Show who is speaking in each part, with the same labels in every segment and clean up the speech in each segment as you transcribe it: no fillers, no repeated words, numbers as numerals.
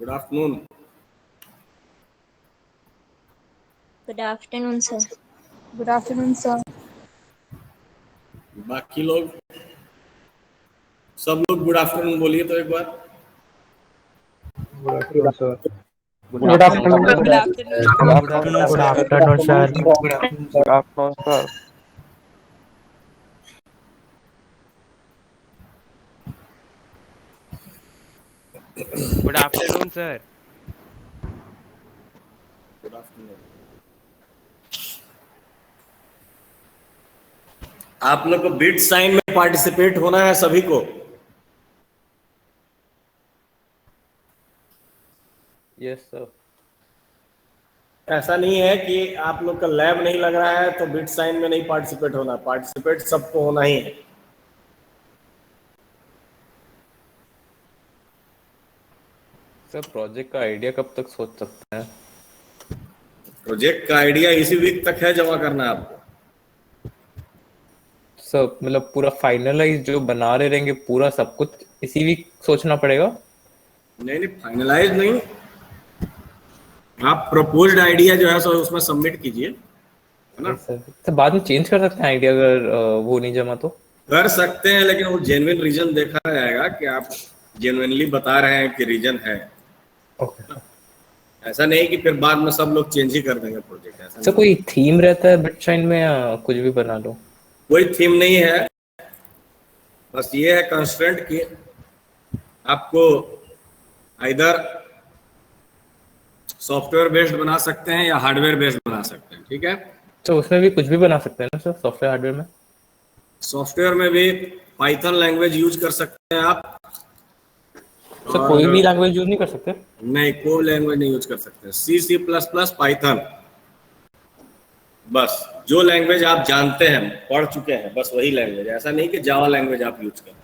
Speaker 1: Good afternoon.
Speaker 2: Good afternoon sir.
Speaker 3: Good afternoon sir.
Speaker 1: बाकी लोग सब लोग गुड आफ्टरनून बोलिए तो एक बार।
Speaker 4: Good afternoon sir.
Speaker 3: Good afternoon sir.
Speaker 5: Good afternoon sir.
Speaker 6: Good afternoon sir.
Speaker 4: Good afternoon sir.
Speaker 6: Good afternoon sir.
Speaker 1: Good afternoon. आप लोग को बिट साइन में पार्टिसिपेट होना है सभी को।
Speaker 4: Yes sir.
Speaker 1: ऐसा नहीं है कि आप लोग का लैब नहीं लग रहा है तो बिट साइन में नहीं पार्टिसिपेट होना, पार्टिसिपेट सबको होना ही है।
Speaker 4: सर प्रोजेक्ट का आइडिया कब तक सोच सकते हैं?
Speaker 1: प्रोजेक्ट का आइडिया इसी वीक तक है, जमा करना है आपको।
Speaker 4: सर मतलब पूरा फाइनलाइज जो बना रहे रहेंगे पूरा सब कुछ इसी वीक सोचना पड़ेगा?
Speaker 1: नहीं, फाइनलाइज नहीं, आप प्रपोज्ड आइडिया जो है सो उसमें सबमिट कीजिए, है ना।
Speaker 4: सर बाद में चेंज कर सकते हैं आइडिया अगर वो नहीं जमा तो?
Speaker 1: कर सकते हैं, लेकिन वो जेन्युइन रीजन देखा जाएगा कि आप जेन्युइनली बता रहे हैं कि रीजन है।
Speaker 4: ओके।
Speaker 1: ऐसा नहीं कि फिर बाद में सब लोग चेंज ही कर देंगे प्रोजेक्ट। ऐसा
Speaker 4: सर कोई थीम रहता है बिट साइन में या कुछ भी बना लो?
Speaker 1: कोई थीम नहीं है, बस ये है कंस्ट्रेंट कि आपको इधर सॉफ्टवेयर बेस्ड बना सकते हैं या हार्डवेयर बेस्ड बना सकते हैं, ठीक है।
Speaker 4: तो उसमें भी कुछ भी बना सकते हैं ना सर, सॉफ्टवेयर हार्डवेयर में?
Speaker 1: सॉफ्टवेयर में भी पाइथन लैंग्वेज यूज कर सकते हैं आप।
Speaker 4: सर कोई भी लैंग्वेज यूज नहीं कर सकते?
Speaker 1: नहीं, कोई लैंग्वेज नहीं यूज कर सकते। सी प्लस प्लस पाइथन, बस जो लैंग्वेज आप जानते हैं, पढ़ चुके हैं, बस वही लैंग्वेज। ऐसा नहीं कि जावा लैंग्वेज आप यूज करें।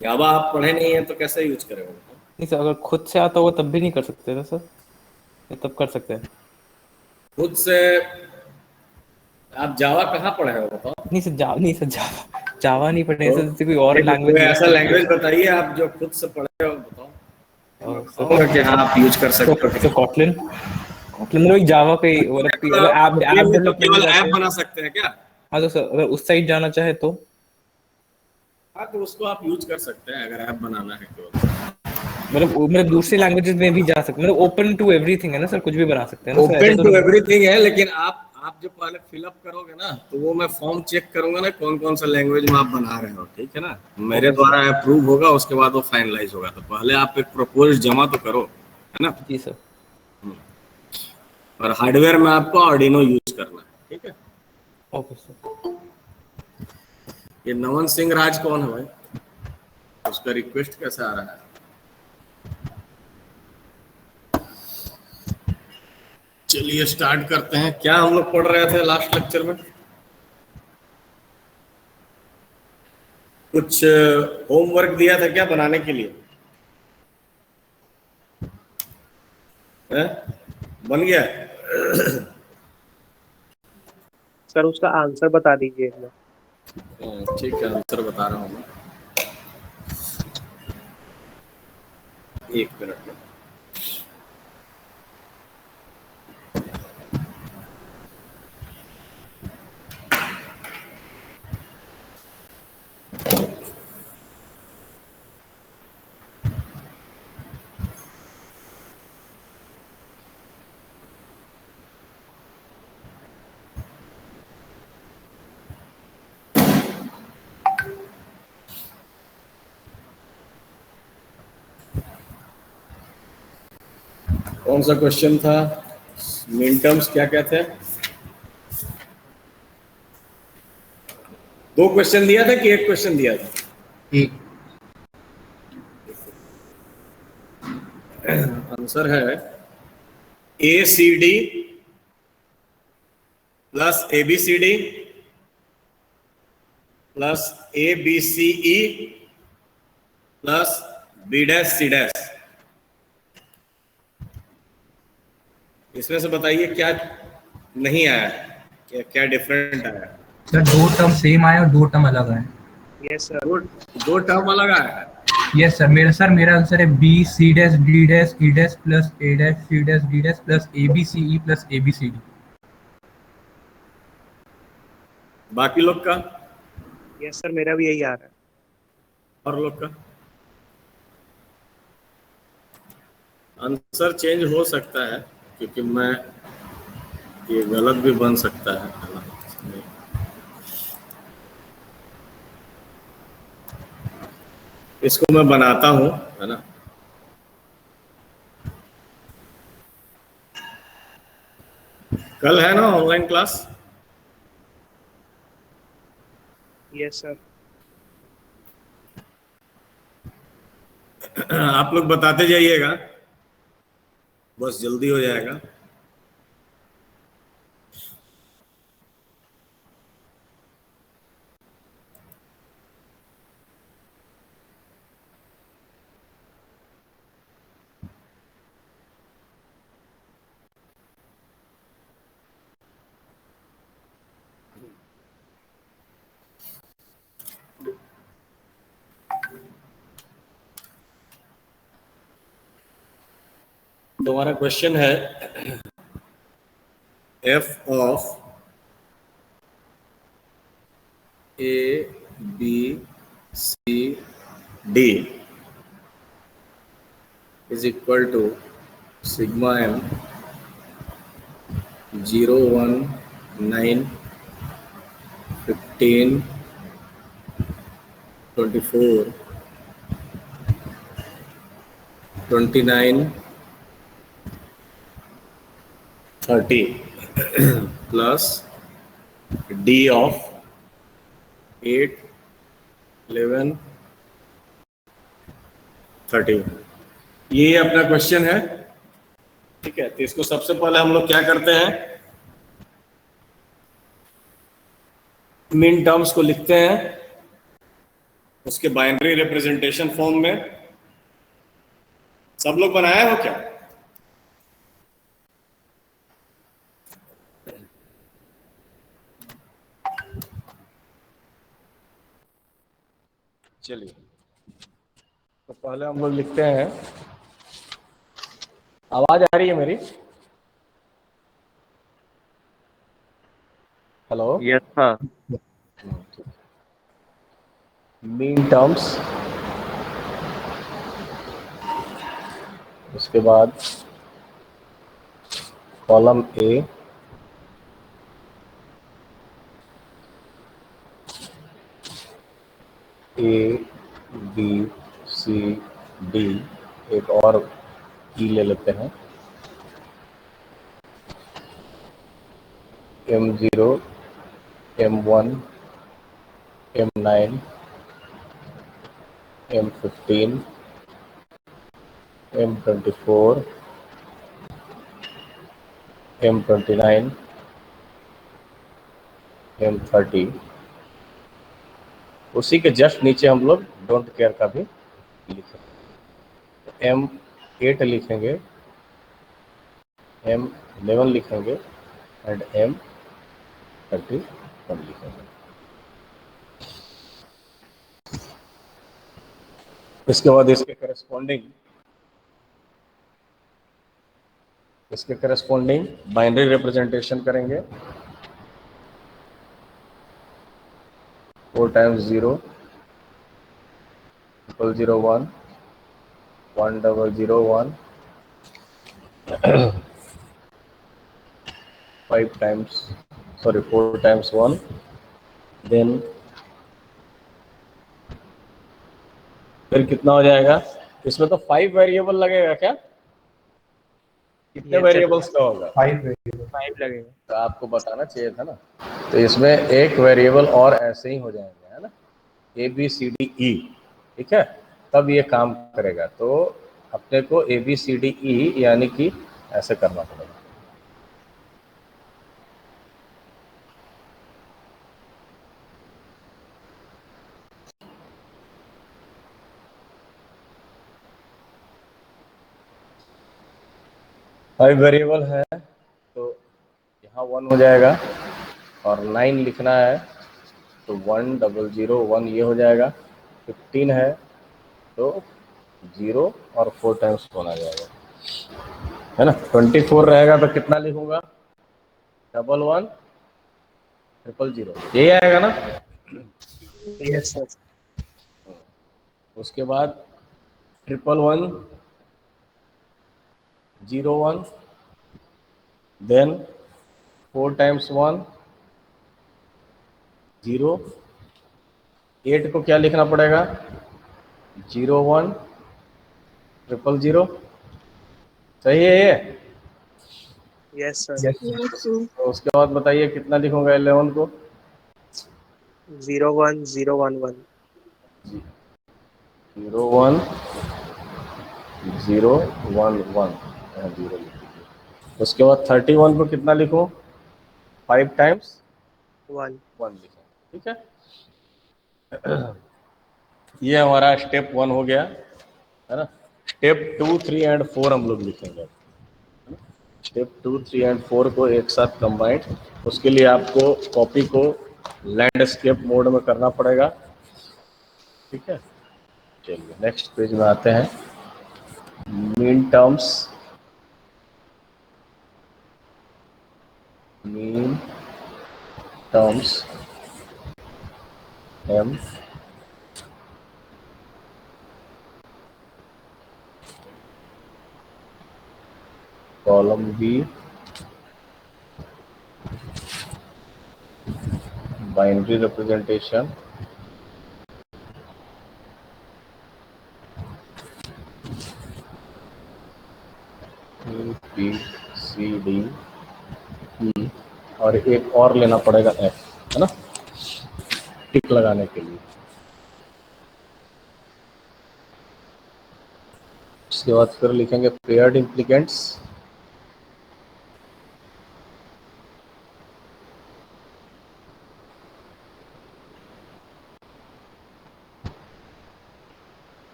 Speaker 1: जावा आप पढ़े नहीं है तो कैसे यूज करेंगे?
Speaker 4: नहीं सर, अगर खुद से आता हो तब भी नहीं कर सकते ना सर, या तब कर सकते हैं?
Speaker 1: खुद से आप जावा कहाँ पढ़े हो बताओ?
Speaker 4: नहीं सर, जावा नहीं पढ़े सर, जैसे कोई और लैंग्वेज।
Speaker 1: ऐसा लैंग्वेज बताइए आप जो खुद से पढ़े हो, बताओ कि हाँ आप यूज कर सकते हो।
Speaker 4: कॉटलिन मतलब एक जावा का ही ऐप
Speaker 1: केवल ऐप बना सकते हैं क्या?
Speaker 4: हाँ तो सर अगर उस साइड जाना चाहे तो?
Speaker 1: हाँ तो उसको आप यूज कर सकते हैं अगर ऐप बनाना है तो।
Speaker 4: मतलब दूसरी लैंग्वेजेस में भी जा सकते हैं, मतलब ओपन टू एवरीथिंग है ना सर, कुछ भी बना सकते हैं ना?
Speaker 1: ओपन टू एवरीथिंग है, लेकिन आप जो पहले फिलअप करोगे ना तो वो मैं फॉर्म चेक करूंगा ना कौन कौन सा लैंग्वेज में आप बना रहे हो, ठीक है ना। मेरे द्वारा अप्रूव होगा, उसके बाद वो फाइनलाइज होगा। तो पहले आप एक प्रपोज जमा तो करो, है ना।
Speaker 4: जी सर।
Speaker 1: और हार्डवेयर में आपको आर्डिनो यूज करना है, ठीक है।
Speaker 4: Okay sir.
Speaker 1: ये नमन सिंह राज कौन है भाई? उसका रिक्वेस्ट कैसे आ रहा है? चलिए स्टार्ट करते हैं। क्या हम लोग पढ़ रहे थे लास्ट लेक्चर में? कुछ होमवर्क दिया था क्या बनाने के लिए? बन गया?
Speaker 5: सर उसका आंसर बता दीजिए।
Speaker 1: ठीक है, आंसर बता रहा हूँ मैं, एक मिनट में। कौन सा क्वेश्चन था? मिन टर्म्स क्या क्या थे? दो क्वेश्चन दिया था कि एक क्वेश्चन दिया था?
Speaker 6: एक।
Speaker 1: आंसर है ACD plus ABCD plus ABCE plus B', C'। इसमें से बताइए क्या नहीं आया, क्या डिफरेंट आया?
Speaker 6: सर दो टर्म सेम आया और दो टर्म अलग आए।
Speaker 5: Yes sir.
Speaker 1: दो टर्म अलग आया है।
Speaker 7: यस सर मेरा आंसर है B C dash D dash E dash plus A dash C dash D dash plus A B C E plus A B C D.
Speaker 1: बाकी लोग का?
Speaker 5: यस सर, मेरा भी यही आ रहा है।
Speaker 1: और लोग का? आंसर चेंज हो सकता है क्योंकि मैं ये गलत भी बन सकता है। इसको मैं बनाता हूं, है ना। कल है ना ऑनलाइन क्लास?
Speaker 5: Yes sir.
Speaker 1: आप लोग बताते जाइएगा, बस जल्दी हो जाएगा। तो हमारा क्वेश्चन है F of A B C D is equal to sigma M 0 1 9 15 24 29 30 plus D of 8 11 13। ये अपना क्वेश्चन है, ठीक है। तो इसको सबसे पहले हम लोग क्या करते हैं, मिन टर्म्स को लिखते हैं उसके बाइनरी रिप्रेजेंटेशन फॉर्म में। सब लोग बनाए हो क्या? चलिए, तो पहले हम लोग लिखते हैं, आवाज आ रही है मेरी? Hello?
Speaker 6: Yes sir.
Speaker 1: Mean terms, उसके बाद column A, B C D, एक और ई ले लेते हैं, M0 M1 M9 M15 M24 M29 M30। उसी के जस्ट नीचे हम लोग डोंट केयर का भी लिखेंगे। M8 लिखेंगे, M11 लिखेंगे एंड M31 लिखेंगे। इसके बाद इसके करस्पॉन्डिंग बाइनरी रिप्रेजेंटेशन करेंगे। 4 times 0 001 1001 4 times 1, देन फिर कितना हो जाएगा? इसमें तो 5 वेरिएबल लगेगा क्या? कितने वेरिएबल्स का होगा?
Speaker 5: 5
Speaker 6: लगेगा।
Speaker 1: तो आपको बताना चाहिए था ना। तो इसमें एक वेरिएबल और ऐसे ही हो जाएंगे, है ना, ए बी सी डी ई, ठीक है, तब ये काम करेगा। तो अपने को ए बी सी डी ई यानी कि ऐसे करना पड़ेगा। फाइव वेरिएबल है तो यहाँ 1 हो जाएगा और 9 लिखना है तो 1001 ये हो जाएगा। 15 है तो 0 और 4 टाइम्स 1 आ जाएगा, है ना। 24 रहेगा तो कितना लिखूंगा, 11 000, यही आएगा ना।
Speaker 5: Yes, sir.
Speaker 1: उसके बाद 111 01, देन 4 टाइम्स 1 0, 8 को क्या लिखना पड़ेगा, 01 000, सही है ये।
Speaker 5: Yes, sir.
Speaker 3: Yes.
Speaker 2: Yes, sir.
Speaker 1: तो उसके बाद बताइए कितना लिखूंगा 11 को,
Speaker 5: 01011.
Speaker 1: 01 011, 0 लिख दीजिए। उसके बाद 31 को कितना लिखूं, 5 टाइम्स
Speaker 5: 1.
Speaker 1: 1 लिखें, ठीक है। ये हमारा स्टेप 1 हो गया, है ना। स्टेप 2, 3 एंड 4 हम लोग लिखेंगे। स्टेप 2, 3 एंड 4 को एक साथ कंबाइंड, उसके लिए आपको कॉपी को लैंडस्केप मोड में करना पड़ेगा, ठीक है। चलिए नेक्स्ट पेज में आते हैं। Mean terms, mean terms M, column B, binary representation, P C D E, और एक और लेना पड़ेगा एफ, है ना, टिक लगाने के लिए। उसके बाद फिर लिखेंगे paired implicants,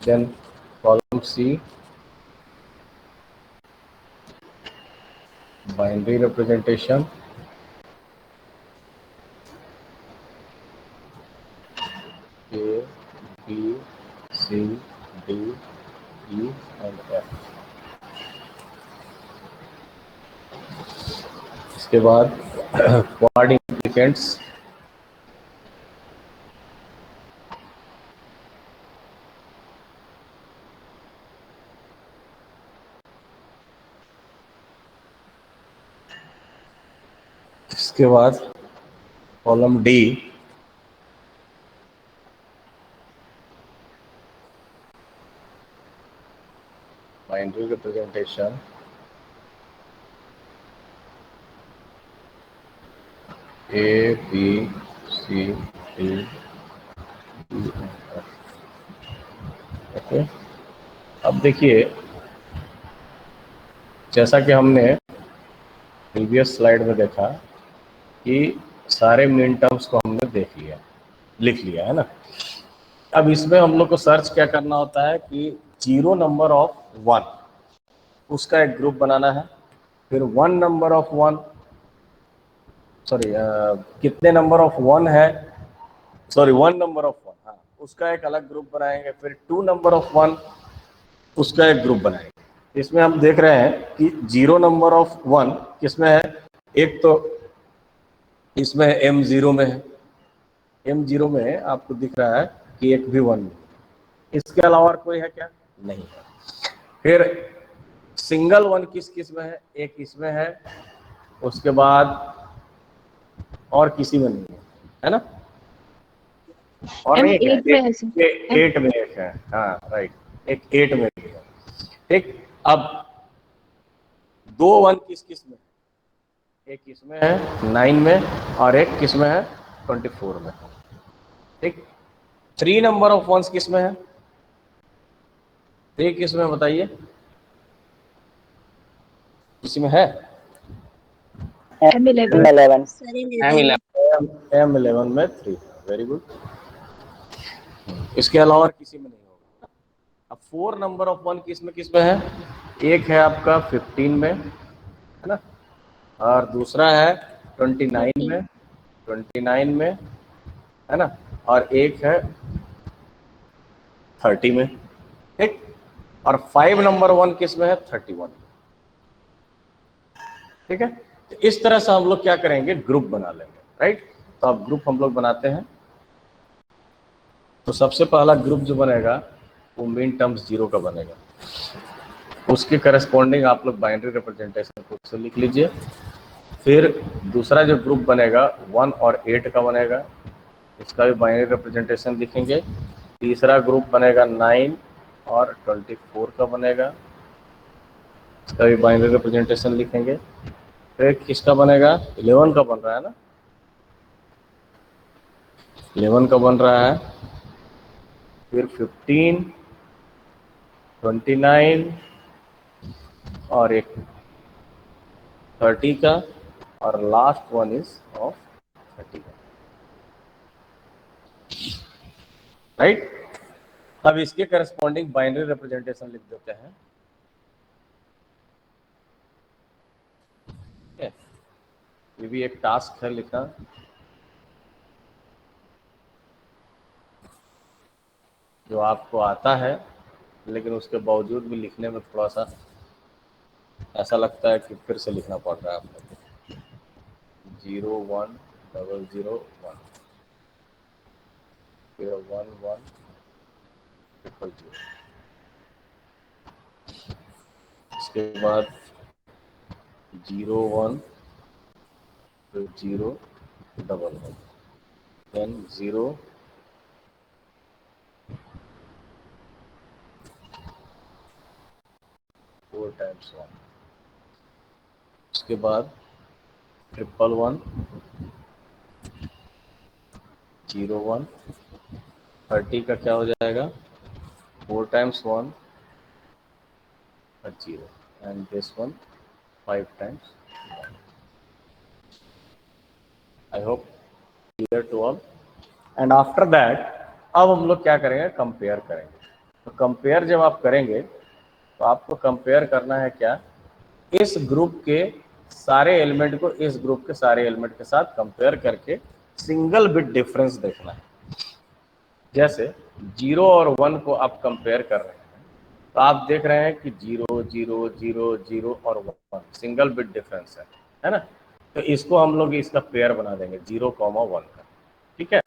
Speaker 1: then column C, binary representation, A B C D E and F. इसके बाद क्वाड इम्प्लीकेंट्स, इसके बाद column D, binary representation, A B C D E F. Okay, अब देखिए जैसा कि हमने प्रीवियस स्लाइड में देखा कि सारे मीन टर्म्स को हमने देख लिया, लिख लिया, है ना। अब इसमें हम लोग को सर्च क्या करना होता है कि 0 नंबर ऑफ 1, उसका एक ग्रुप बनाना है। फिर 1 नंबर ऑफ 1, सॉरी कितने नंबर ऑफ 1 है, सॉरी 1 नंबर ऑफ 1, हाँ, उसका एक अलग ग्रुप बनाएंगे। फिर 2 नंबर ऑफ 1, उसका एक ग्रुप बनाएंगे। इसमें हम देख रहे हैं कि 0 नंबर ऑफ 1 किसमें है, एक तो इसमें M0 में है, M0 में आपको दिख रहा है कि एक भी 1 नहीं, इसके अलावा कोई है क्या, नहीं है। फिर सिंगल 1 किस किस में है, एक इसमें है, उसके बाद और किसी में नहीं है ना, और एक है, 8 में एक है, हाँ राइट, एक 8 में भी है, ठीक। अब 2 1 किस किस में, एक इसमें है 9 में, और एक किस में है 24 में, ठीक। 3 नंबर ऑफ 1 किस में है, 3 किस में बताइए, किसी में है,
Speaker 3: M11.
Speaker 2: Sir, 11.
Speaker 1: M11 में 3, वेरी गुड। इसके अलावा किसी में नहीं होगा। अब 4 नंबर ऑफ 1 किस में है, एक है आपका 15 में, है ना, और दूसरा है 29 में, है ना, और एक है 30 में, ठीक। और 5 नंबर 1 किस में है? 31, ठीक है। तो इस तरह से हम लोग क्या करेंगे, ग्रुप बना लेंगे, राइट। तो अब ग्रुप हम लोग बनाते हैं। तो सबसे पहला ग्रुप जो बनेगा वो मीन टर्म्स 0 का बनेगा, उसके करस्पॉन्डिंग आप लोग बाइनरी रिप्रेजेंटेशन खुद से लिख लीजिए। फिर दूसरा जो ग्रुप बनेगा 1 और 8 का बनेगा, इसका भी बाइनरी रिप्रेजेंटेशन लिखेंगे। तीसरा ग्रुप बनेगा 9 और 24 का बनेगा, इसका भी बाइनरी रिप्रेजेंटेशन लिखेंगे। फिर किसका बनेगा? 11 का बन रहा है ना, 11 का बन रहा है। फिर 15, 29 और एक 30 का, और लास्ट वन इज ऑफ 30 का, राइट। अब इसके करस्पॉन्डिंग बाइनरी रिप्रेजेंटेशन लिख देते हैं। ये भी एक टास्क है लिखना, जो आपको आता है, लेकिन उसके बावजूद भी लिखने में थोड़ा सा ऐसा लगता है कि फिर से लिखना पड़ रहा है आपको। 0 1 0 0 1, फिर 1 1 0 0, इसके बाद 0 1 फिर 0 1 1, देन 0 4 टाइम्स 1, उसके बाद 1 1 0 1, 30 का क्या हो जाएगा? 4 टाइम्स 1 और 0, and this one 5 times 1। I hope clear to all. And after that अब हम लोग क्या करेंगे? कंपेयर करेंगे। तो कंपेयर जब आप करेंगे तो आपको कंपेयर करना है क्या? इस ग्रुप के सारे एलिमेंट को इस ग्रुप के सारे एलिमेंट के साथ कंपेयर करके सिंगल बिट डिफरेंस देखना है। जैसे 0 और 1 को आप कंपेयर कर रहे हैं, तो आप देख रहे हैं कि 0 0 0 0 और 1 सिंगल बिट डिफरेंस है ना। तो इसको हम लोग इसका पेयर बना देंगे 0, 1 का, ठीक है।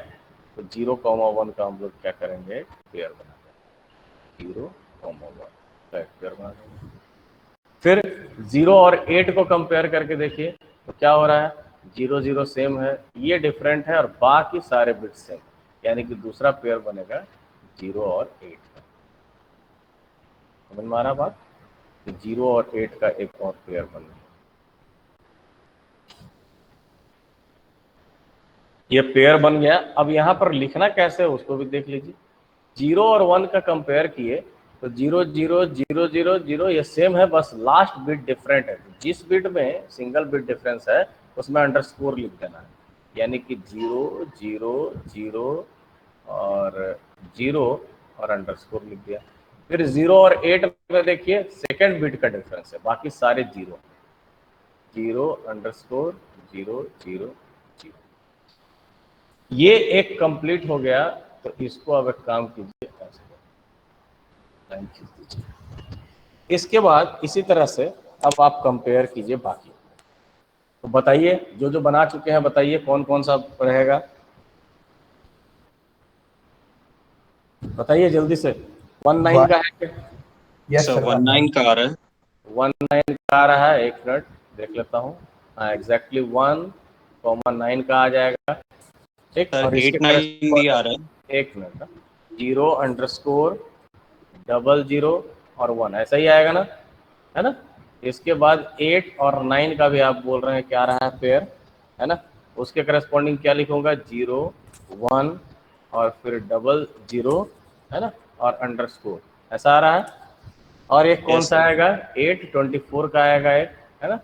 Speaker 1: तो 0, 1 का हम लोग क्या करेंगे? पेयर बना देंगे, 0, 1 का एक पेयर बना देंगे। फिर 0 और 8 को कंपेयर करके देखिए तो क्या हो रहा है? 0 0 सेम है, ये डिफरेंट है, और बाकी सारे बिट सेम, यानी कि दूसरा पेयर बनेगा 0 और 8 का। समझ में आ रहा बात? तो 0 और 8 का एक और पेयर बन गया। ये पेयर बन गया। अब यहाँ पर लिखना कैसे है उसको भी देख लीजिए। 0 और 1 का कंपेयर किए तो 0 0 0 0 0 ये सेम है, बस लास्ट बिट डिफरेंट है। जिस बिट में सिंगल बिट डिफरेंस है उसमें अंडरस्कोर लिख देना है, यानी कि 0 0 0 और 0 और अंडरस्कोर लिख दिया। फिर 0 और 8 में देखिए सेकेंड बिट का डिफरेंस है, बाकी सारे 0 0 अंडरस्कोर 0 0 0। ये एक कंप्लीट हो गया। तो इसको अब एक काम कीजिए, ऐसे लाइन खींच दीजिए। इसके बाद इसी तरह से अब आप कंपेयर कीजिए बाकी। तो बताइए, जो जो बना चुके हैं बताइए कौन कौन सा रहेगा, बताइए जल्दी से। 19 का है क्या?
Speaker 7: यस
Speaker 8: सर
Speaker 7: सर
Speaker 8: 19 का आ रहा है।
Speaker 1: 19 का आ रहा है, एक मिनट देख लेता हूँ। हाँ एग्जैक्टली 1,9 का आ जाएगा, ठीक।
Speaker 8: सर
Speaker 1: और इसके
Speaker 8: 89 भी आ रहा है।
Speaker 1: एक मिनट, 0 अंडरस्कोर 0 0 और 1 ऐसा ही आएगा ना, है ना। इसके बाद 8 और 9 का भी आप बोल रहे हैं क्या आ रहा है? पेयर, है ना। उसके करस्पॉन्डिंग क्या लिखूंगा? 0 1 और फिर 0 0, है ना, और अंडरस्कोर, ऐसा आ रहा है। और एक कौन
Speaker 8: Yes,
Speaker 1: सा
Speaker 8: sir.
Speaker 1: आएगा? 8 24 का आएगा एक, है ना,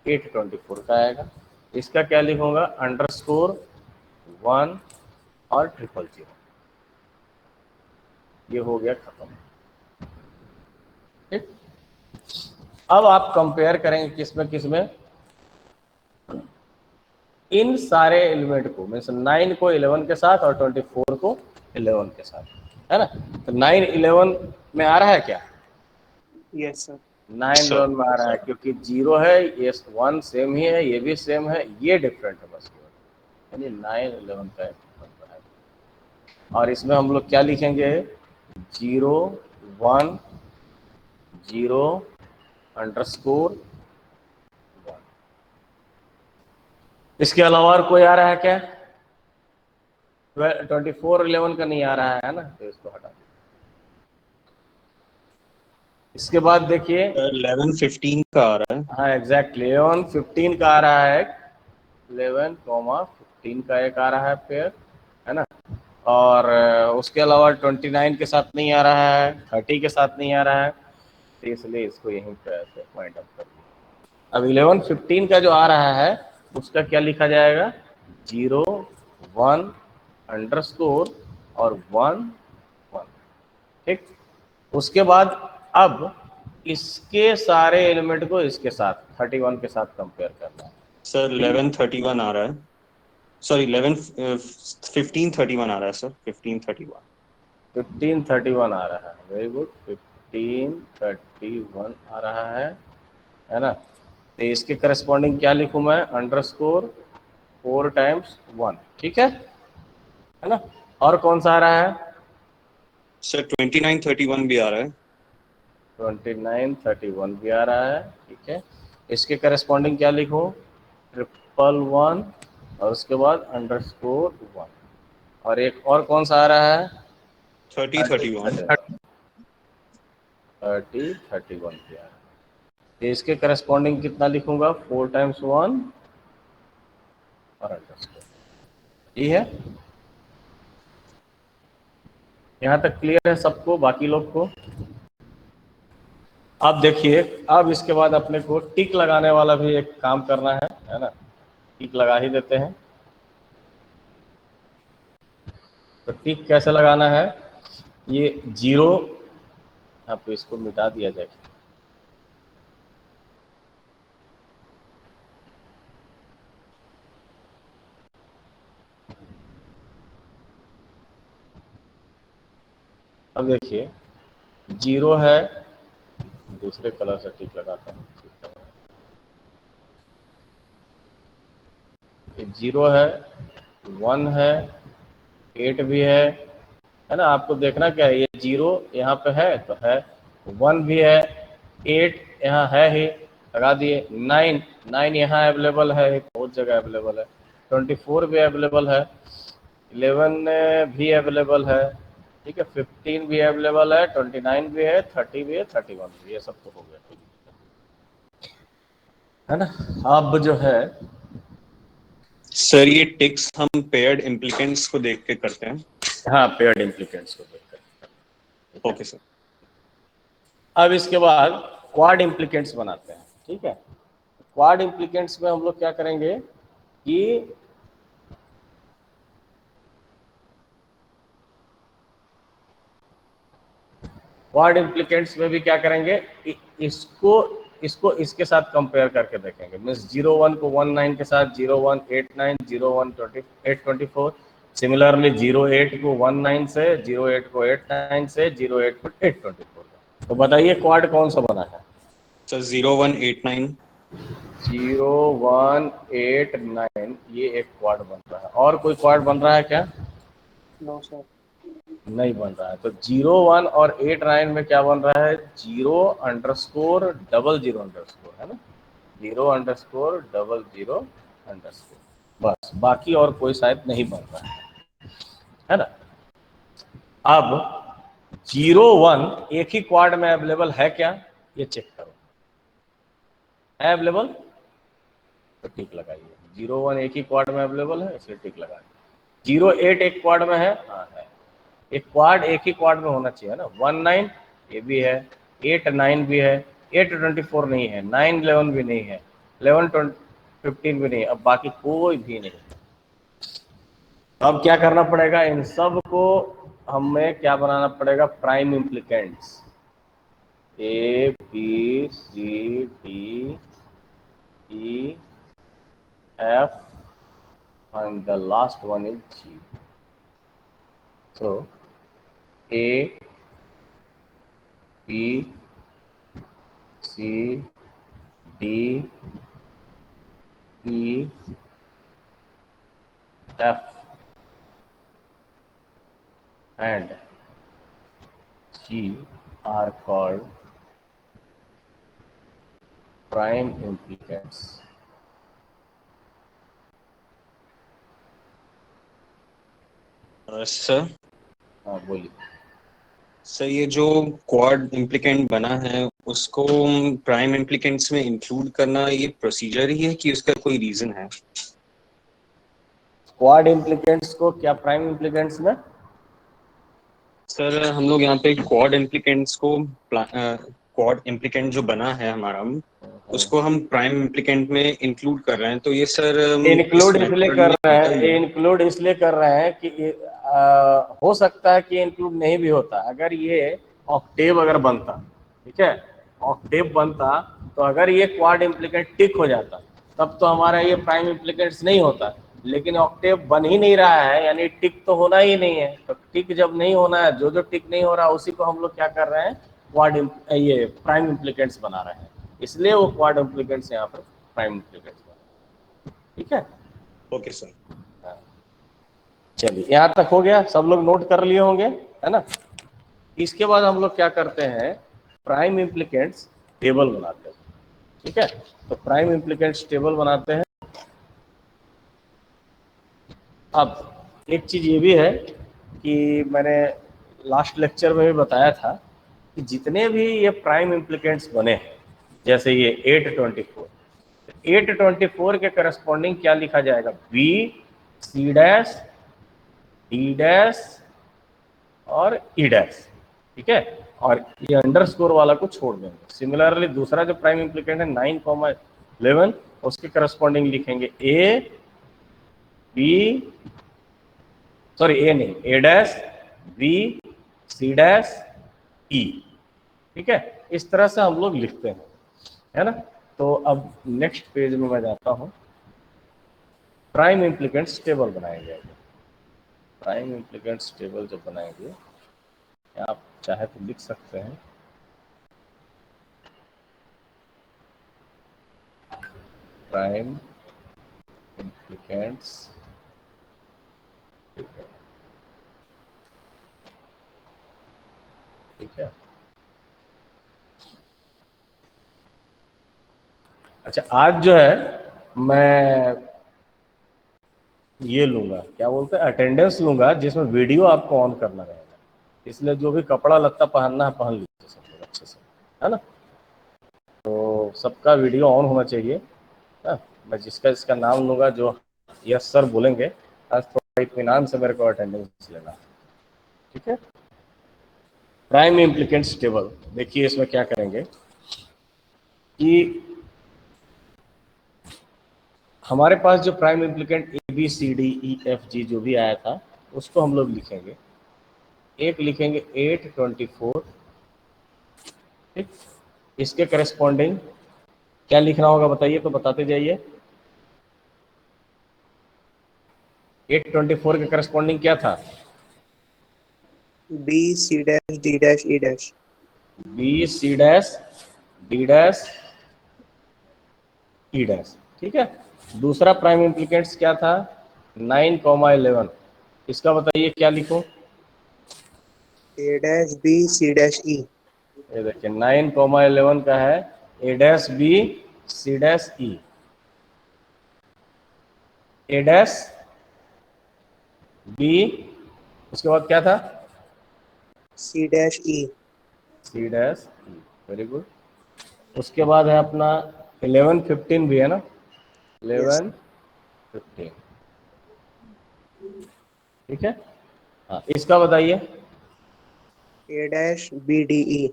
Speaker 1: 8 24 का आएगा। इसका क्या लिखूंगा? अंडरस्कोर 1 और 0 0। ये हो गया खत्म, ठीक। अब आप कंपेयर करेंगे किसमें किसमें? इन सारे एलिमेंट को, मीन्स 9 को 11 के साथ और 24 को 11 के साथ, है ना। तो 9 11 में आ रहा है क्या?
Speaker 5: Yes, sir.
Speaker 1: 9 11 में आ रहा है, क्योंकि 0 है, ये 1 सेम ही है, ये भी सेम है, ये डिफरेंट है बस, यानी 9 11 का नंबर है। और इसमें हम लोग क्या लिखेंगे? 0 1 0 अंडरस्कोर 1। इसके अलावा और कोई आ रहा है क्या? 24 11 का नहीं आ रहा है ना, तो इसको हटा दीजिए। इसके बाद देखिए
Speaker 8: 11 15 का आ रहा है।
Speaker 1: हाँ एग्जैक्टली 11 15 का आ रहा है, 11 15 का एक आ रहा है पेयर, है ना। और उसके अलावा 29 के साथ नहीं आ रहा है, 30 के साथ नहीं आ रहा है, तो इसलिए इसको यहीं पे ऐसे पॉइंट अप कर दिया। अब 11 15 का जो आ रहा है उसका क्या लिखा जाएगा? 0 1 अंडरस्कोर और 1 1, ठीक। उसके बाद अब इसके सारे एलिमेंट को इसके साथ 31 के साथ कंपेयर करना है।
Speaker 8: सर 11 31 आ रहा है, सॉरी 11 15 31 आ रहा है सर, 15 31
Speaker 1: 15 31 आ रहा है, वेरी गुड, 15 31 आ रहा है ना। तो इसके करस्पॉन्डिंग क्या लिखूं मैं? अंडरस्कोर 4 टाइम्स 1, ठीक है ना। और कौन सा आ रहा है?
Speaker 8: सर 29 31 भी आ रहा है।
Speaker 1: 29 31 भी आ रहा है, ठीक है। इसके करस्पॉन्डिंग क्या लिखूं? 111 और उसके बाद अंडरस्कोर 1। और एक और कौन सा आ रहा है?
Speaker 8: 30 31
Speaker 1: 30 31 भी आ रहा है। तो इसके करस्पॉन्डिंग कितना लिखूंगा? 4 टाइम्स 1 और अंडरस्कोर, ये है। यहाँ तक क्लियर है सबको, बाकी लोग को? अब देखिए, अब इसके बाद अपने को टिक लगाने वाला भी एक काम करना है ना। टिक लगा ही देते हैं। तो टिक कैसे लगाना है? ये 0, अब तो इसको मिटा दिया जाए। अब देखिए 0 है, दूसरे कलर से टिक लगाता हूँ। 0 है, 1 है, 8 भी है ना। आपको देखना क्या है, ये 0 यहाँ पे है तो है, 1 भी है, 8 यहाँ है ही, लगा दिए। 9 यहाँ अवेलेबल है, बहुत जगह अवेलेबल है। 24 भी अवेलेबल है, 11 भी अवेलेबल है, ठीक है। 15 भी अवेलेबल है, 29 भी है, 30 भी है, 31 भी, ये सब तो हो गया, है ना। अब जो है
Speaker 8: सर ये टिक्स हम पेयर्ड इम्प्लिकेंट्स को देख के करते हैं।
Speaker 1: हाँ, पेयर्ड इम्प्लिकेंट्स को देखकर।
Speaker 8: Okay sir.
Speaker 1: अब इसके बाद क्वाड इम्प्लिकेंट्स बनाते हैं, ठीक है। क्वाड इम्प्लिकेंट्स में हम लोग क्या करेंगे कि क्वाड इम्प्लिकेंट्स में भी क्या करेंगे, इसको इसके साथ कंपेयर करके देखेंगे। मीन्स 01 को 19 के साथ, 01 89, 01 28 24। सिमिलरली 08 को 19 से, 08 को 89 से, 08 को 824। तो बताइए क्वाड कौन सा बना है?
Speaker 8: सर 0189
Speaker 1: 0189, ये एक क्वाड बन रहा है। और कोई क्वाड बन रहा है क्या?
Speaker 5: No, sir.
Speaker 1: नहीं बन रहा है। तो 01 और 89 में क्या बन रहा है? 0 अंडरस्कोर 00 अंडरस्कोर, है ना। 0 अंडरस्कोर 00 अंडरस्कोर, बस। बाकी और कोई शायद नहीं बन रहा है ना। अब 01 एक ही क्वाड में अवेलेबल है क्या, ये चेक करो। है अवेलेबल तो टिक लगाइए। 01 एक ही क्वाड में अवेलेबल है, इसलिए टिक लगाइए। 08 एक क्वाड में है, हाँ है। एक क्वाड एक ही क्वाड में होना चाहिए ना। 19 ये भी है, 89 भी है, 824 नहीं है, 911 भी नहीं है, 1115 भी नहीं है। अब बाकी कोई भी नहीं। अब क्या करना पड़ेगा? इन सब को हमें क्या बनाना पड़ेगा? Prime इम्प्लिकेंट्स। A B C D E F and the last one is G. So A, B, C, D, E, F and G are called prime implicants.
Speaker 8: Sir
Speaker 1: हाँ बोलिए।
Speaker 8: सर ये जो क्वाड इम्प्लिकेंट बना है उसको प्राइम इम्प्लिकेंट्स में इंक्लूड करना ये प्रोसीजर ही है कि उसका कोई रीजन है?
Speaker 1: क्वाड इम्प्लिकेंट्स को क्या प्राइम इम्प्लिकेंट्स में?
Speaker 8: सर हम लोग यहाँ पे क्वाड इम्प्लिकेंट्स को क्वाड इम्प्लिकेंट जो बना है हमारा उसको हम प्राइम इम्प्लिकेंट में इंक्लूड कर रहे हैं, तो ये सर
Speaker 1: इंक्लूड इसलिए कर रहे हैं,
Speaker 8: हैं
Speaker 1: इंक्लूड इसलिए कर रहे हैं कि हो सकता है कि इंक्लूड नहीं भी होता। अगर ये ऑक्टेव अगर बनता, ठीक है, ऑक्टेव बनता तो अगर ये क्वाड इम्प्लिकेंट टिक हो जाता तब तो हमारा ये प्राइम इम्प्लिकेंट्स नहीं होता। लेकिन ऑक्टेव बन ही नहीं रहा है, यानी टिक तो होना ही नहीं है। तो टिक जब नहीं होना है, जो जो टिक नहीं हो रहा उसी को हम लोग क्या कर रहे हैं, क्वाड ये प्राइम इम्प्लिकेंट्स बना रहे हैं। इसलिए वो क्वाड इम्प्लिकेंट्स यहाँ पर प्राइम इम्प्लिकेंट्स बना रहे हैं। ठीक है,
Speaker 8: ओके सर।
Speaker 1: चलिए यहाँ तक हो गया, सब लोग नोट कर लिए होंगे, है ना। इसके बाद हम लोग क्या करते हैं, प्राइम इम्प्लिकेंट्स टेबल बनाते हैं। ठीक है, तो प्राइम इम्प्लिकेंट्स टेबल बनाते हैं। अब एक चीज ये भी है कि मैंने लास्ट लेक्चर में भी बताया था कि जितने भी ये प्राइम इम्प्लिकेंट्स बने हैं, जैसे ये 824 के करस्पॉन्डिंग क्या लिखा जाएगा, B C dash D dash और ई डैश। ठीक है, और ये अंडरस्कोर वाला को छोड़ देंगे। सिमिलरली दूसरा जो प्राइम इम्प्लिकेंट है 9,11 उसके करस्पॉन्डिंग लिखेंगे ए बी, सॉरी ए नहीं, A dash B C dash E. ठीक है, इस तरह से हम लोग लिखते हैं, है ना। तो अब नेक्स्ट पेज में मैं जाता हूं, प्राइम इम्प्लिकेंट्स टेबल बनाएंगे। प्राइम इम्प्लिकेंट्स टेबल जब बनाएंगे, आप चाहे तो लिख सकते हैं प्राइम इम्प्लिकेंट्स टेबल। ठीक है, अच्छा आज जो है मैं ये लूंगा, क्या बोलते हैं, अटेंडेंस लूंगा, जिसमें वीडियो आपको ऑन करना रहेगा। इसलिए जो भी कपड़ा लत्ता पहनना है पहन लीजिए सब लोग अच्छे से, है ना। तो सबका वीडियो ऑन होना चाहिए। मैं जिसका नाम लूंगा, जो यस सर बोलेंगे, आज थोड़ा इत्मीनान से मेरे को अटेंडेंस लेना। ठीक है, प्राइम इम्प्लिकेंट्स टेबल देखिए, इसमें क्या करेंगे कि हमारे पास जो prime implicant A B C D E F G जो भी आया था उसको हम लोग लिखेंगे। एक लिखेंगे 824। ठीक, इसके करस्पॉन्डिंग क्या लिखना होगा बताइए, तो बताते जाइए। 824 के करस्पॉन्डिंग क्या था,
Speaker 5: B C dash D dash E dash.
Speaker 1: B C dash D dash E dash. ठीक है, दूसरा प्राइम इम्प्लिकेंट्स क्या था, 9,11। इसका बताइए क्या लिखो,
Speaker 5: A dash B C dash E.
Speaker 1: ये देखिए 9,11 का है A dash B C dash E, A dash B, उसके बाद क्या था,
Speaker 5: C dash E.
Speaker 1: C dash E, very good. उसके बाद है अपना 11-15 भी है ना, 11-15। ठीक है, हाँ इसका बताइए,
Speaker 5: ए डैश बी डी ई।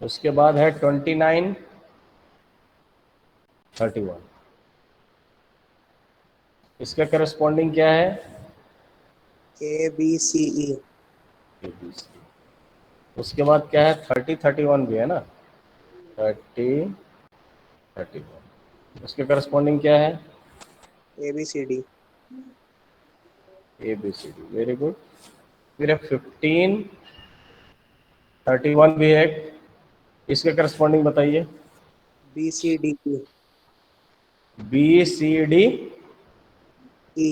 Speaker 1: उसके बाद है 29-31। इसका करस्पॉन्डिंग क्या है,
Speaker 5: ए बी सी ई।
Speaker 1: ABC। उसके बाद क्या है 30-31 भी है ना, 30-31। 31 उसके करस्पॉन्डिंग क्या है?
Speaker 5: ABCD
Speaker 1: ABCD, very good. फिर 15 31 भी है, इसके करस्पॉन्डिंग बताइए।
Speaker 5: BCD
Speaker 1: BCD
Speaker 5: E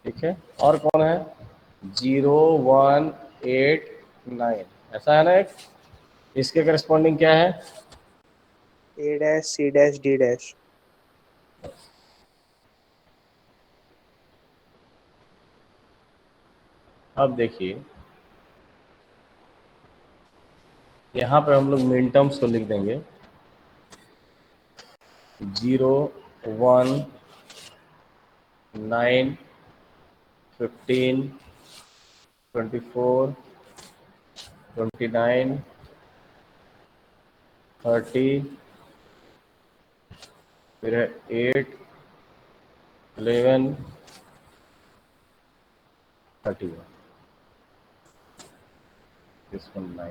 Speaker 1: ठीक है। और कौन है? 0 1 8 9, ऐसा है ना एक। इसके करस्पॉन्डिंग क्या है?
Speaker 5: A dash C dash D dash
Speaker 1: अब देखिए यहाँ पे हम लोग मिन टर्म्स को लिख देंगे 0 1 9 15 24 29 30, फिर है 8 11 31, दिस वन 9।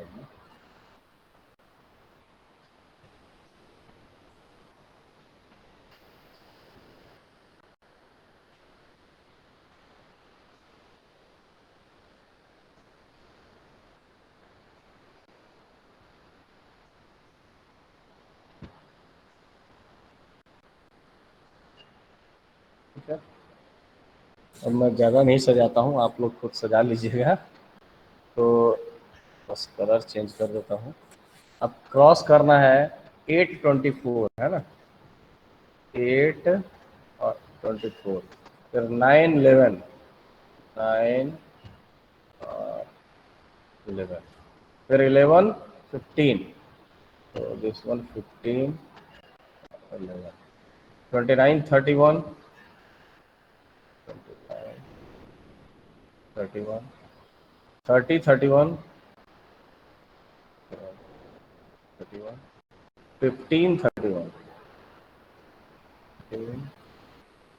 Speaker 1: ठीक है, अब मैं ज़्यादा नहीं सजाता हूँ, आप लोग खुद सजा लीजिएगा। तो बस कलर चेंज कर देता हूँ। अब क्रॉस करना है 824 है ना, 8 और 24, फिर 9 11 9 और 11, फिर 11 15, तो दिस वन 15 11 29 31 29 31 30 31 31 15 31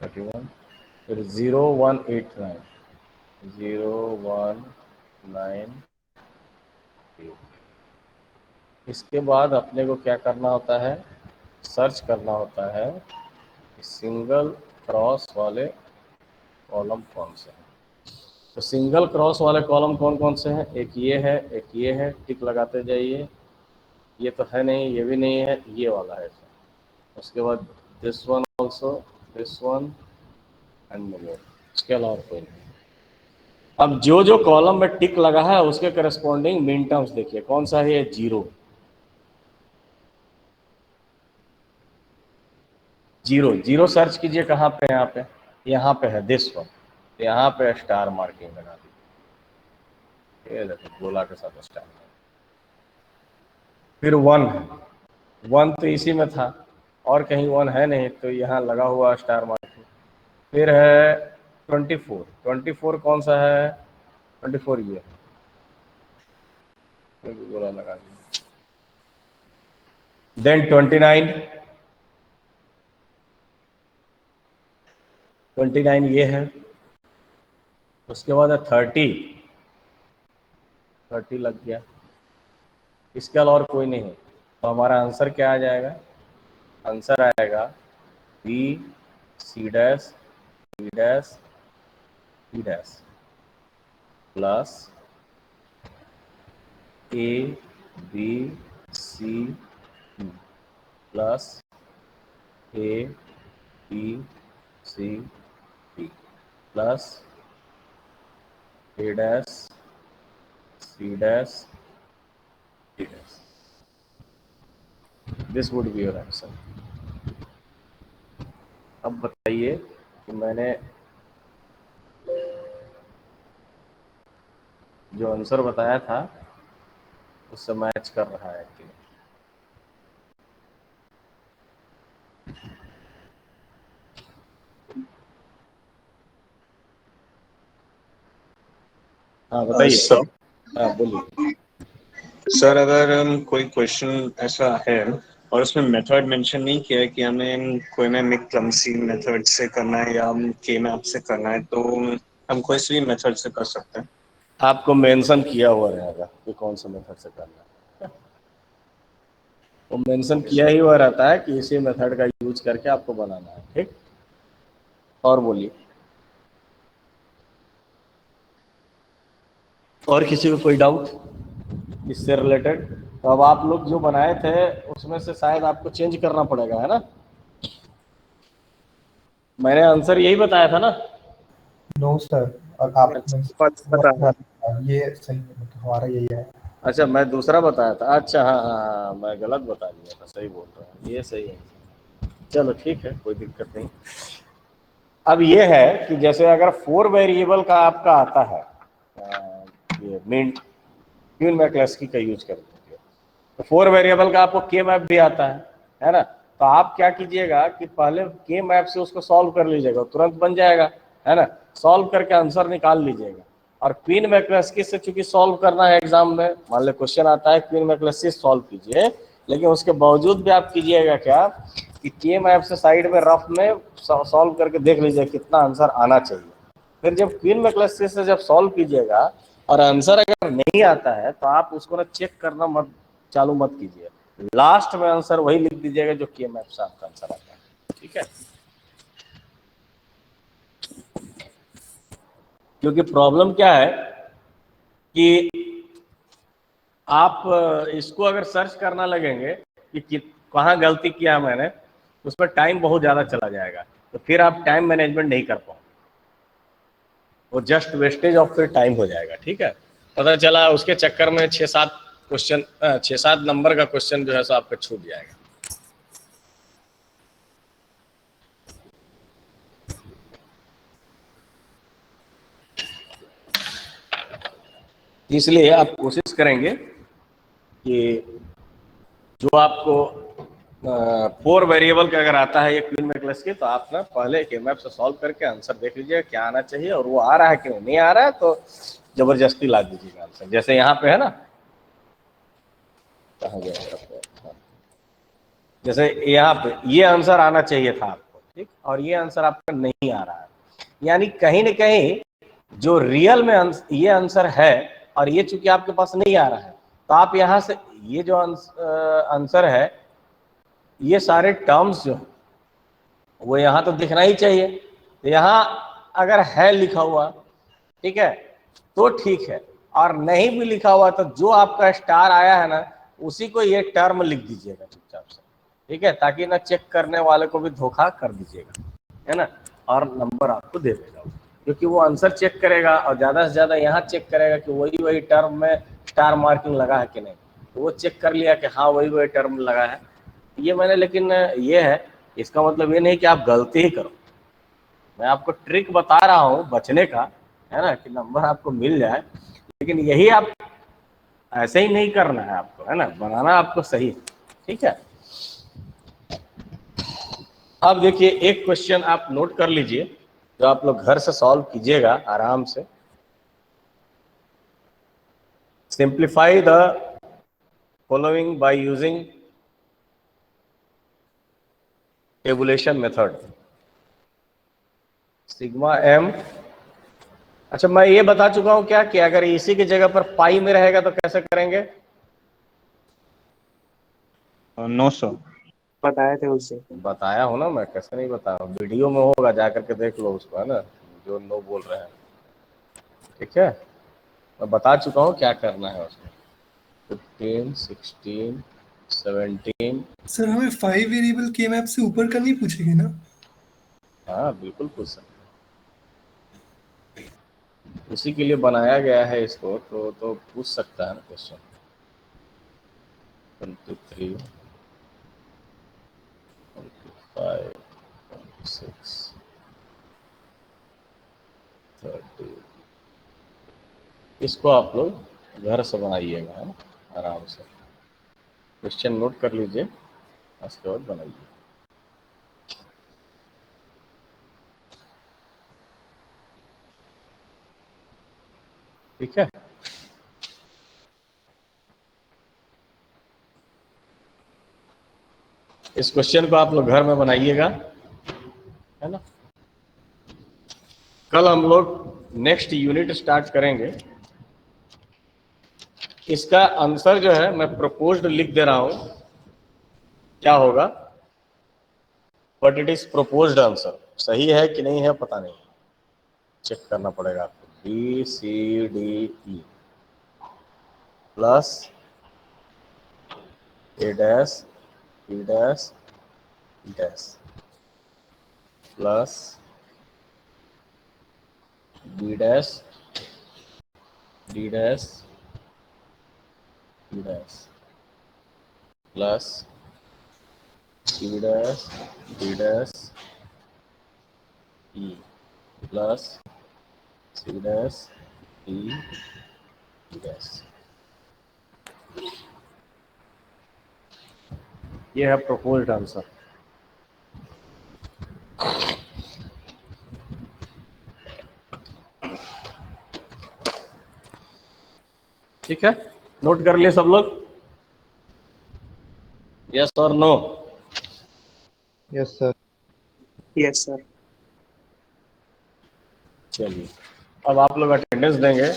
Speaker 1: 31, फिर 0 1 8 9 0 1 9 8। इसके बाद अपने को क्या करना होता है? सर्च करना होता है सिंगल क्रॉस वाले कॉलम कौन से हैं। तो सिंगल क्रॉस वाले कॉलम कौन कौन से हैं? एक ये है, एक ये है, टिक लगाते जाइए। ये तो है नहीं, ये भी नहीं है, ये वाला है। उसके बाद this one also, this one and more, इसके अलावा कोई नहीं। अब जो जो कॉलम में टिक लगा है उसके करस्पॉन्डिंग मिन टर्म्स देखिए, कौन सा है ये? 0 0 0 सर्च कीजिए, कहाँ पे है? यहाँ पे है, दिस वन। यहाँ पे स्टार मार्किंग लगा दी, ये देखो गोला के साथ स्टार। फिर 1 है, 1 तो इसी में था और कहीं 1 है नहीं, तो यहाँ लगा हुआ स्टार मार्किंग। फिर है 24, 24 कौन सा है? 24 ये गोला लगा दिया। देन 29 ये है। उसके बाद है 30 लग गया। इसके अलावा और कोई नहीं है। तो हमारा आंसर क्या आ जाएगा? आंसर आएगा B C dash C dash C dash plus A B C plus A B C D plus A dash C dash D dash. This would be your answer. अब बताइए कि मैंने जो आंसर बताया था उससे मैच कर रहा है कि हाँ बताइए।
Speaker 8: सर
Speaker 1: हाँ बोलिए।
Speaker 8: सर अगर कोई क्वेश्चन ऐसा है और उसमें मेथड मेंशन नहीं किया है कि हमें कोई में क्लमसी मेथड से करना है या के मैप से करना है, तो हम कोई सी भी मेथड से कर सकते हैं।
Speaker 1: आपको मेंशन किया हुआ रहेगा कि कौन सा मेथड से करना है। वो मेंशन किया ही हुआ रहता है कि इसी मेथड का यूज करके आपको बनाना है। ठीक, और बोलिए, और किसी को कोई डाउट इससे रिलेटेड? तो अब आप लोग जो बनाए थे उसमें से शायद आपको चेंज करना पड़ेगा, है ना? मैंने आंसर यही बताया था ना?
Speaker 9: नो सर, और आप
Speaker 5: पता
Speaker 9: ये सही है, हमारा यही है।
Speaker 1: अच्छा, मैं दूसरा बताया था। अच्छा, हाँ हाँ हाँ, मैं गलत बता दिया था, सही बोल रहा हूँ, ये सही है। चलो ठीक है, कोई दिक्कत नहीं। अब ये है कि जैसे अगर 4 वेरिएबल का आपका आता है, ये मीन क्वीन मैक्लेस्की का यूज करते हैं, तो 4 वेरिएबल का आपको के मैप भी आता है ना? तो आप क्या कीजिएगा कि पहले के मैप से उसको सॉल्व कर लीजिएगा, तुरंत बन जाएगा, है ना? सॉल्व करके आंसर निकाल लीजिएगा। और क्वीन मैक्लेस्की से चूंकि सॉल्व करना है एग्जाम में, मान लो क्वेश्चन आता है क्वीन मैक्लेस्की सॉल्व कीजिए, लेकिन उसके बावजूद भी आप कीजिएगा क्या कि के मैप से साइड में रफ में सॉल्व करके देख लीजिए कितना आंसर आना चाहिए। फिर जब क्वीन मैक्लेस्की से जब सॉल्व कीजिएगा और आंसर अगर नहीं आता है तो आप उसको ना चेक करना चालू मत कीजिए, लास्ट में आंसर वही लिख दीजिएगा जो के मैप से आपका आंसर आता है। ठीक है, क्योंकि प्रॉब्लम क्या है कि आप इसको अगर सर्च करना लगेंगे कि कहाँ गलती किया मैंने, उसमें टाइम बहुत ज़्यादा चला जाएगा, तो फिर आप टाइम मैनेजमेंट नहीं कर पाओगे, वो जस्ट वेस्टेज ऑफ फिर टाइम हो जाएगा। ठीक है, पता चला उसके चक्कर में 6-7 क्वेश्चन, 6-7 नंबर का क्वेश्चन जो है सो आपका छूट जाएगा। इसलिए आप कोशिश करेंगे कि जो आपको 4 वेरिएबल का अगर आता है ये क्वीन मैक्लेस्की, तो आप ना पहले के मैप से सॉल्व करके आंसर देख लीजिए क्या आना चाहिए, और वो आ रहा है कि नहीं आ रहा है तो जबरदस्ती ला दीजिएगा आंसर। जैसे यहाँ पे है ना, कहाँ गया, जैसे यहाँ पे ये आंसर आना चाहिए था आपको, ठीक, और ये आंसर आपका नहीं आ रहा है, यानी कहीं ना कहीं जो रियल में ये आंसर है और ये चूंकि आपके पास नहीं आ रहा है, तो आप यहाँ से ये जो आंसर है, ये सारे टर्म्स जो वो यहाँ तो दिखना ही चाहिए। तो यहाँ अगर है लिखा हुआ, ठीक है, तो ठीक है, और नहीं भी लिखा हुआ तो जो आपका स्टार आया है ना, उसी को ये टर्म लिख दीजिएगा चुपचाप से, ठीक है, ताकि ना चेक करने वाले को भी धोखा कर दीजिएगा, है ना, और नंबर आपको दे देगा, क्योंकि वो आंसर चेक करेगा और ज़्यादा से ज़्यादा यहाँ चेक करेगा कि वही टर्म में स्टार मार्किंग लगा है कि नहीं, तो वो चेक कर लिया कि हाँ वही टर्म लगा है ये मैंने। लेकिन ये है, इसका मतलब ये नहीं कि आप गलती ही करो, मैं आपको ट्रिक बता रहा हूँ बचने का, है ना, कि नंबर आपको मिल जाए, लेकिन यही आप ऐसे ही नहीं करना है आपको, है ना, बनाना आपको सही, ठीक है। अब देखिए एक क्वेश्चन आप नोट कर लीजिए जो आप लोग घर से सॉल्व कीजिएगा आराम से। Simplify the following by using tabulation method, sigma M. अच्छा, मैं ये बता चुका हूं क्या कि अगर इसी की जगह पर पाई में रहेगा तो कैसे करेंगे?
Speaker 8: नो सर,
Speaker 5: बताए थे उससे।
Speaker 1: बताया हो ना मैं, कैसे नहीं बताया हूँ, वीडियो में होगा, जा करके देख लो उसको, है ना, जो नो बोल रहे हैं, ठीक है, मैं बता चुका हूँ क्या करना है उसमें। 15, 16, 17।
Speaker 10: सर हमें 5 वेरिएबल के मैप से ऊपर का नहीं पूछेंगे ना?
Speaker 1: हाँ बिल्कुल पूछ सकते, उसी के लिए बनाया गया है इसको, तो पूछ सकता है ना क्वेश्चन। 23, 25, 26, 30। इसको आप लोग घर से बनाइएगा, है ना, आराम से क्वेश्चन नोट कर लीजिए, उसके बाद बनाइए, ठीक है। इस क्वेश्चन को आप लोग घर में बनाइएगा, है ना। कल हम लोग नेक्स्ट यूनिट स्टार्ट करेंगे। इसका आंसर जो है मैं प्रपोज्ड लिख दे रहा हूं, क्या होगा, but it is proposed answer. सही है कि नहीं है पता नहीं, चेक करना पड़ेगा आपको। B C D E plus A dash B dash E dash plus B dash D dash E dash plus C dash D dash E plus C dash E dash. ये है प्रोपोज्ड आंसर। ठीक है, note कर लिए सब लोग? Yes और no?
Speaker 9: Yes sir.
Speaker 5: Yes sir.
Speaker 1: चलिए, अब आप लोग अटेंडेंस देंगे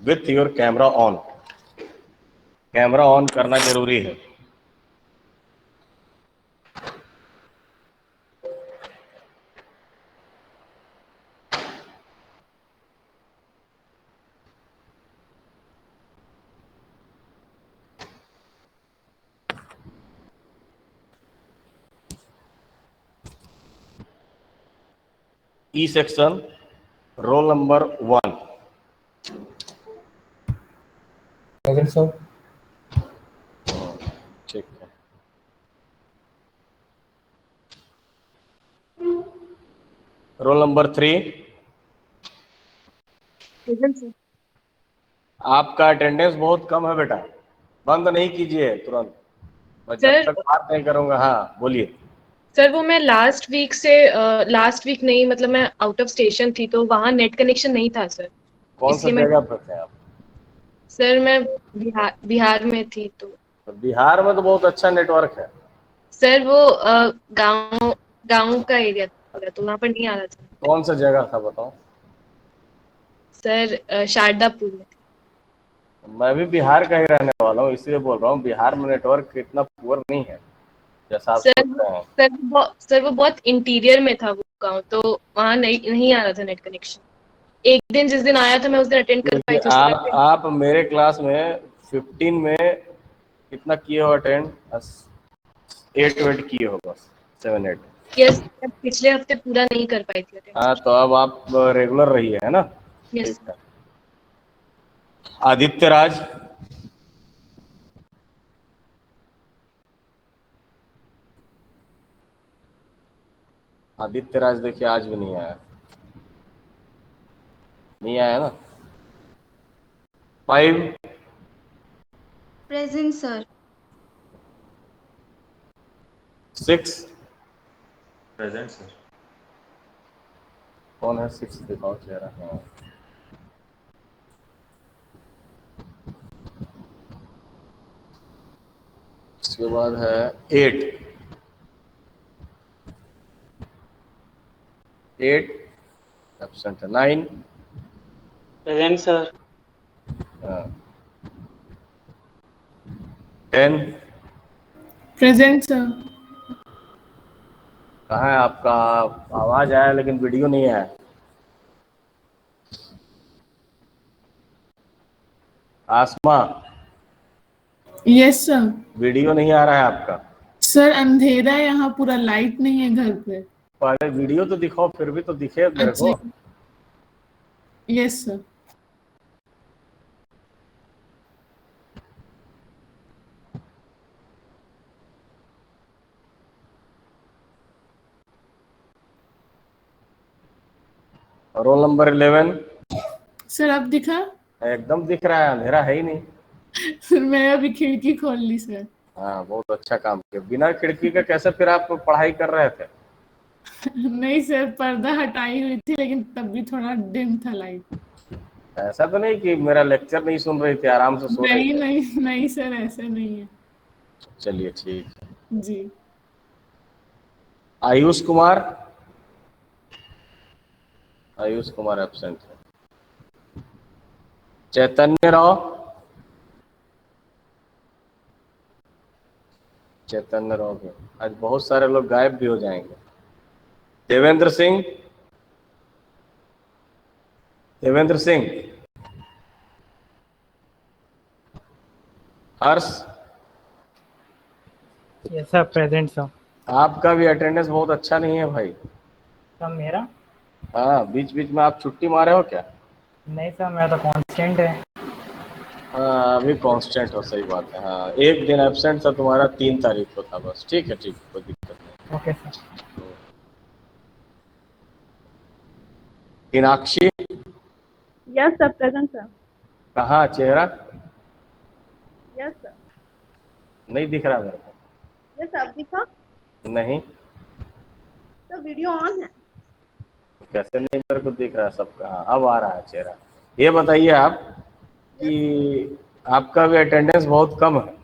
Speaker 1: with your camera on. Camera on करना जरूरी है। E section, roll number 1।
Speaker 9: Present sir.
Speaker 1: ठीक है। Roll number 3।
Speaker 3: Present sir.
Speaker 1: आपका अटेंडेंस बहुत कम है बेटा, बंद नहीं कीजिए तुरंत, मैं जब
Speaker 3: सर
Speaker 1: तक बात नहीं करूंगा। हाँ बोलिए।
Speaker 3: सर वो मैं लास्ट वीक नहीं, मतलब मैं आउट ऑफ स्टेशन थी तो वहाँ नेट कनेक्शन नहीं था सर,
Speaker 1: कौन सा
Speaker 3: इसलिए मैं।
Speaker 1: जगह पर थे आप?
Speaker 3: सर मैं बिहार में थी तो।
Speaker 1: तो बिहार में तो बहुत अच्छा नेटवर्क है।
Speaker 3: सर वो गांव गांव का एरिया था तो वहाँ पर नहीं आ रहा था।
Speaker 1: कौन सा जगह था बताओ?
Speaker 3: सर शारदापुर में।
Speaker 1: मैं भी बिहार का ही रहने वाला हूँ, इसलिए बोल रहा हूँ बिहार में नेटवर्क इतना पुअर नहीं है जैसा आप
Speaker 3: सर
Speaker 1: सोच रहे हैं।
Speaker 3: सर वो बहुत इंटीरियर में था वो गांव, तो वहाँ नहीं आ रहा था नेट कनेक्शन। एक दिन जिस दिन आया था मैं उस दिन अटेंड कर पाई
Speaker 1: देखिए,
Speaker 3: थी, उसके बाद
Speaker 1: आप मेरे क्लास में 15 में कितना किए हो अटेंड? 8 किए हो बस, 7 8।
Speaker 3: यस, पिछले हफ्ते पूरा नहीं कर पाई थी अटेंड।
Speaker 1: हाँ, तो अब आप रेगुलर रहिए, है ना?
Speaker 3: यस।
Speaker 1: ठीक है। आदित्य राज, आदित्य राज देखिए आज भी नहीं आया, नहीं आया ना? 5।
Speaker 2: Present sir.
Speaker 1: 6।
Speaker 8: Present sir.
Speaker 1: कौन है 6? दिखाओ चेहरा। हाँ, उसके बाद है 8। 8 एब्सेंट है। 9।
Speaker 5: Present sir.
Speaker 1: 10।
Speaker 3: Present sir.
Speaker 1: कहाँ है आपका? आवाज आया लेकिन वीडियो नहीं आया। आसमा,
Speaker 3: यस सर।
Speaker 1: वीडियो नहीं आ रहा है आपका।
Speaker 3: सर अंधेरा है यहाँ, पूरा लाइट नहीं है घर पे।
Speaker 1: पहले वीडियो तो दिखाओ, फिर भी तो दिखे मेरे को।
Speaker 3: Yes sir.
Speaker 1: Roll number 11।
Speaker 3: Sir अब दिखा?
Speaker 1: एकदम दिख रहा है, अंधेरा है ही नहीं।
Speaker 3: फिर मैं अभी खिड़की खोल ली सर।
Speaker 1: हाँ, बहुत अच्छा काम किया। बिना खिड़की का कैसे फिर आप पढ़ाई कर रहे थे?
Speaker 3: नहीं सर, पर्दा हटाई हुई थी लेकिन तब भी थोड़ा डिम था लाइट।
Speaker 1: ऐसा तो नहीं कि मेरा लेक्चर नहीं सुन रही थी, आराम से सो रही
Speaker 3: नहीं
Speaker 1: थी?
Speaker 3: नहीं नहीं सर, ऐसा नहीं है।
Speaker 1: चलिए ठीक है।
Speaker 3: जी।
Speaker 1: आयुष कुमार, आयुष कुमार एब्सेंट है। चैतन्य राव, चैतन्य रहोगे, आज बहुत सारे लोग गायब भी हो जाएंगे। देवेंद्र सिंह, देवेंद्र सिंह, हर्ष,
Speaker 6: यस सर, प्रेजेंट सर।
Speaker 1: आपका भी अटेंडेंस बहुत अच्छा नहीं है भाई।
Speaker 6: सर मेरा?
Speaker 1: हाँ, बीच बीच में आप छुट्टी मारे हो क्या?
Speaker 6: नहीं सर, मेरा तो कांस्टेंट है।
Speaker 1: हाँ, अभी कांस्टेंट हो, सही बात है। हाँ, एक दिन एब्सेंट था तुम्हारा, 3 तारीख को था बस। ठीक है, ठीक है, कोई दिक्कत नहीं।
Speaker 6: Okay sir.
Speaker 1: Meenakshi,
Speaker 3: yes sir, present sir.
Speaker 1: कहाँ चेहरा
Speaker 3: यस सर।
Speaker 1: नहीं दिख रहा मेरे को।
Speaker 3: यस, आप दिखा?
Speaker 1: नहीं,
Speaker 3: तो वीडियो ऑन है।
Speaker 1: कैसे नहीं मेरे को दिख रहा है सबका? हाँ, अब आ रहा है चेहरा। ये बताइए आप कि आपका भी अटेंडेंस बहुत कम है।